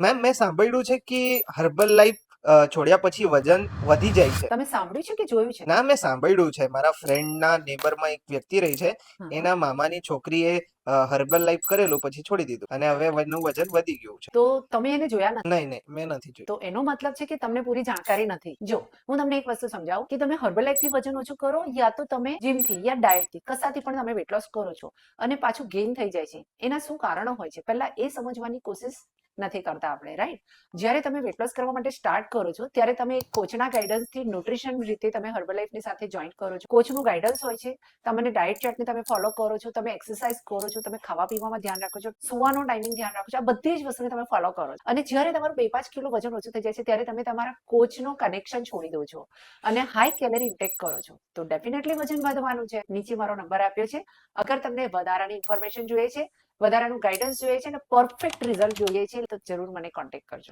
મેં સાંભળ્યું છે કે હર્બલ લાઈફ છોડ્યા પછી વજન વધી જાય છે. તમે સાંભળ્યું છે કે જોયું છે? ના, મેં સાંભળ્યું છે. મારા ફ્રેન્ડના નેબરમાં એક વ્યક્તિ રહી છે. હા, હા. એના મામાની છોકરીએ હર્બલ લાઈફ કરેલું, પછી છોડી દીધું અને હવે એનું વજન વધી ગયું છે. તો તમે એને જોયા નથી. નહીં, નહીં, મેં નથી જોયું. તો એનો મતલબ છે કે તમને પૂરી જાણકારી નથી. જો હું તમને એક વસ્તુ સમજાવું કે તમે હર્બલ લાઈફથી વજન ઓછું કરો યા તો તમે જીમથી યા ડાયટથી કશાથી પણ તમે વેટ લોસ કરો છો અને પાછું ગેઇન થઈ જાય છે. એના શું કારણો હોય છે પહેલા એ સમજવાની કોશિશ નથી કરતા આપણે, રાઈટ? જ્યારે તમે વેટ લોસ કરવા માટે સ્ટાર્ટ કરો છો ત્યારે તમે એક કોચના ગાઈડન્સથી ન્યુટ્રિશન રીતે તમે હર્બલ લાઈફની સાથે જોઈન કરો છો. કોચનું ગાઈડન્સ હોય છે, તમને ડાયટ ચાર્ટને તમે ફોલો કરો છો, તમે એક્સરસાઇઝ કરો છો, તમે ખાવા પીવામાં ધ્યાન રાખો છો, સુવાનો ટાઈમિંગ ધ્યાન રાખો છો, આ બધી જ વસ્તુને તમે ફોલો કરો છો. અને જ્યારે તમારું 2-5 કિલો વજન ઓછું થઈ જાય છે ત્યારે તમે તમારા કોચનો કનેક્શન છોડી દો છો અને હાઈ કેલરી ઇન્ટેક કરો છો, તો ડેફિનેટલી વજન વધવાનું છે. નીચે મારો નંબર આપ્યો છે. અગર તમને વધારાની ઇન્ફોર્મેશન જોઈએ છે, વધારાનું ગાઈડન્સ જોઈએ છે અને પરફેક્ટ રિઝલ્ટ જોઈએ છે તો જરૂર મને કોન્ટેક્ટ કરજો.